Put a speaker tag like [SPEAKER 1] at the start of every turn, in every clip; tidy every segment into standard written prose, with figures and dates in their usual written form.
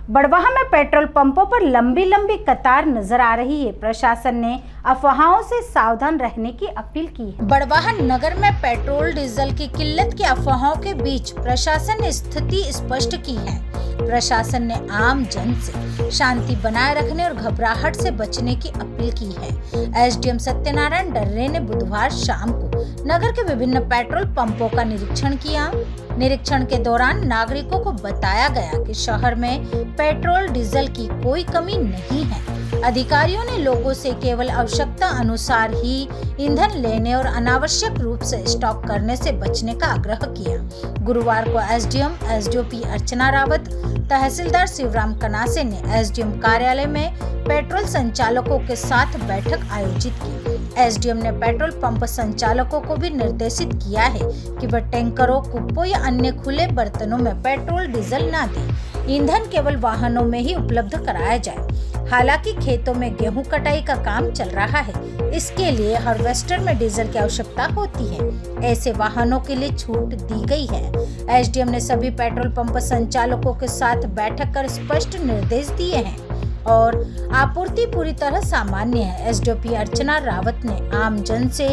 [SPEAKER 1] बड़वाह में पेट्रोल पंपों पर लंबी लंबी कतार नजर आ रही है। प्रशासन ने अफवाहों से सावधान रहने की अपील की है। बड़वाह नगर में पेट्रोल डीजल की किल्लत की अफवाहों के बीच प्रशासन ने स्थिति स्पष्ट की है। प्रशासन ने आम जन से शांति बनाए रखने और घबराहट से बचने की अपील की है। एसडीएम सत्यनारायण डर्रे ने बुधवार शाम को नगर के विभिन्न पेट्रोल पंपों का निरीक्षण किया। निरीक्षण के दौरान नागरिकों को बताया गया कि शहर में पेट्रोल डीजल की कोई कमी नहीं है। अधिकारियों ने लोगों से केवल आवश्यकता अनुसार ही ईंधन लेने और अनावश्यक रूप से स्टॉक करने से बचने का आग्रह किया। गुरुवार को एसडीएम एसडीओपी अर्चना रावत, तहसीलदार शिवराम कनासे ने एसडीएम कार्यालय में पेट्रोल संचालकों के साथ बैठक आयोजित की। एसडीएम ने पेट्रोल पंप संचालकों को भी निर्देशित किया है कि वह टैंकरों, कुप्पों या अन्य खुले बर्तनों में पेट्रोल डीजल न दें। ईंधन केवल वाहनों में ही उपलब्ध कराया जाए। हालांकि खेतों में गेहूं कटाई का काम चल रहा है, इसके लिए हार्वेस्टर में डीजल की आवश्यकता होती है। ऐसे वाहनों के लिए छूट दी गई है। एसडीएम ने सभी पेट्रोल पंप संचालकों के साथ बैठक कर स्पष्ट निर्देश दिए हैं और आपूर्ति पूरी तरह सामान्य है। एसडीओपी अर्चना रावत ने आम जन से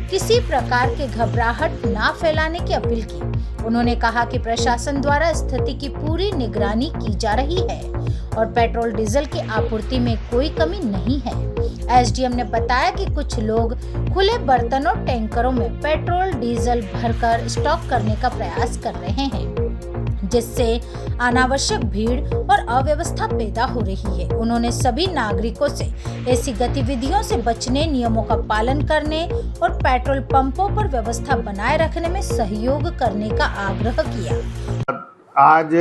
[SPEAKER 1] किसी प्रकार के घबराहट ना फैलाने की अपील की। उन्होंने कहा कि प्रशासन द्वारा स्थिति की पूरी निगरानी की जा रही है और पेट्रोल डीजल की आपूर्ति में कोई कमी नहीं है। एसडीएम ने बताया कि कुछ लोग खुले बर्तनों, टैंकरों में पेट्रोल डीजल भरकर स्टॉक करने का प्रयास कर रहे हैं, जिससे अनावश्यक भीड़ और अव्यवस्था पैदा हो रही है। उन्होंने सभी नागरिकों से ऐसी गतिविधियों से बचने, नियमों का पालन करने और पेट्रोल पंपों पर व्यवस्था बनाए रखने में सहयोग करने का आग्रह किया।
[SPEAKER 2] आज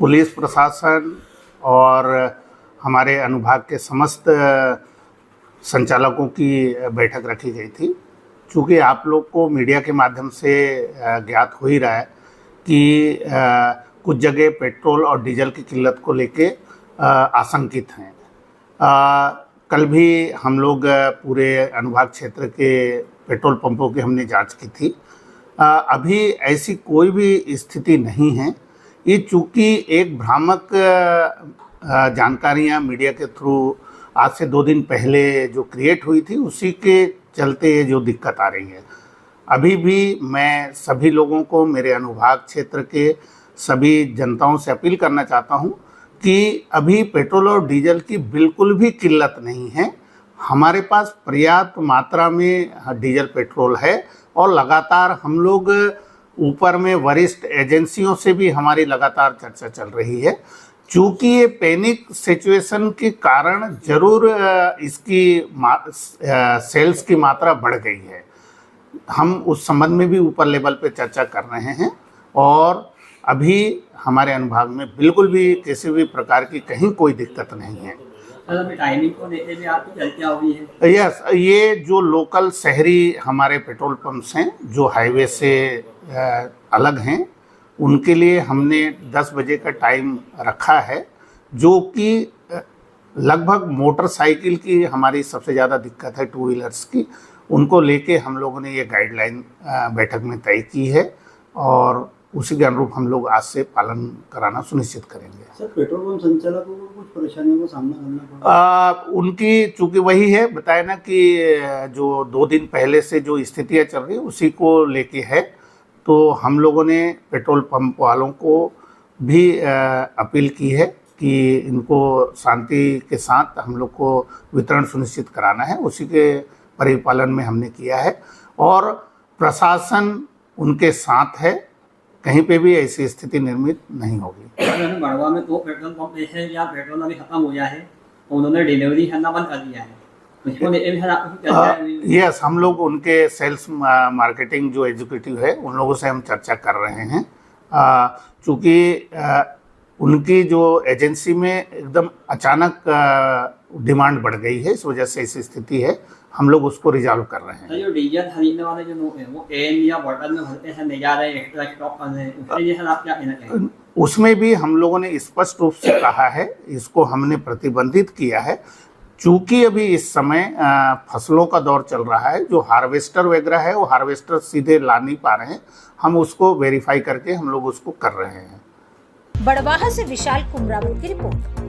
[SPEAKER 2] पुलिस प्रशासन और हमारे अनुभाग के समस्त संचालकों की बैठक रखी गई थी। चूँकि आप लोग को मीडिया के माध्यम से ज्ञात हो ही रहा है कि कुछ जगह पेट्रोल और डीजल की किल्लत को लेके आशंकित हैं। कल भी हम लोग पूरे अनुभाग क्षेत्र के पेट्रोल पंपों की हमने जांच की थी। अभी ऐसी कोई भी स्थिति नहीं है। ये चूँकि एक भ्रामक जानकारियाँ मीडिया के थ्रू आज से 2 दिन पहले जो क्रिएट हुई थी, उसी के चलते ये जो दिक्कत आ रही है। अभी भी मैं सभी लोगों को, मेरे अनुभाग क्षेत्र के सभी जनताओं से अपील करना चाहता हूं कि अभी पेट्रोल और डीजल की बिल्कुल भी किल्लत नहीं है। हमारे पास पर्याप्त मात्रा में डीजल पेट्रोल है और लगातार हम लोग ऊपर में वरिष्ठ एजेंसियों से भी हमारी लगातार चर्चा चल रही है। चूँकि ये पैनिक सिचुएशन के कारण जरूर इसकी सेल्स की मात्रा बढ़ गई है। हम उस संबंध में भी ऊपर लेवल पे चर्चा कर रहे हैं और अभी हमारे अनुभाग में बिल्कुल भी किसी भी प्रकार की कहीं कोई दिक्कत नहीं है।
[SPEAKER 3] टाइमिंग को लेकर भी आपकी चर्चा हुई है?
[SPEAKER 2] यस, ये जो लोकल शहरी हमारे पेट्रोल पंप्स हैं जो हाईवे से अलग हैं, उनके लिए हमने 10 बजे का टाइम रखा है, जो कि लगभग मोटरसाइकिल की हमारी सबसे ज़्यादा दिक्कत है, 2 व्हीलर्स की। उनको लेके हम लोगों ने ये गाइडलाइन बैठक में तय की है और उसी के अनुरूप हम लोग आज से पालन कराना सुनिश्चित करेंगे।
[SPEAKER 3] सर, पेट्रोल पंप संचालकों को कुछ परेशानियों का सामना करना पड़ा?
[SPEAKER 2] उनकी चूँकि वही है, बताया ना कि जो 2 दिन पहले से जो स्थितियाँ चल रही उसी को लेके है। तो हम लोगों ने पेट्रोल पंप वालों को भी अपील की है कि इनको शांति के साथ हम लोग को वितरण सुनिश्चित कराना है। उसी के परिपालन में हमने किया है और प्रशासन उनके साथ है। कहीं पे भी ऐसी स्थिति निर्मित नहीं होगी।
[SPEAKER 3] बड़वा में 2 पेट्रोल पंप ऐसे या पेट्रोल अभी खत्म हो गया है, उन्होंने डिलीवरी करना बंद कर दिया है।
[SPEAKER 2] यस, हम लोग उनके सेल्स मार्केटिंग जो एग्जीक्यूटिव है उन लोगों से हम चर्चा कर रहे हैं। चूँकि उनकी जो एजेंसी में एकदम अचानक डिमांड बढ़ गई है, इस वजह से ऐसी स्थिति है। हम लोग उसको रिजॉल्व कर रहे हैं।
[SPEAKER 3] जो डीजल खरीदने वाले जो लोग हैं वो कैन या बॉटल में भरते हैं, ले जा रहे हैं, एक्स्ट्रा स्टॉक कर रहे हैं, उसके लिए आप क्या कहना चाहेंगे?
[SPEAKER 2] उसमें भी हम लोगों ने स्पष्ट रूप से कहा है, इसको हमने प्रतिबंधित किया है। चूँकि अभी इस समय फसलों का दौर चल रहा है, जो हार्वेस्टर वगैरह है वो हार्वेस्टर सीधे ला नहीं पा रहे हैं। हम उसको वेरीफाई करके हम लोग उसको कर रहे हैं।
[SPEAKER 1] बड़वाहा से विशाल कुमरावत की रिपोर्ट।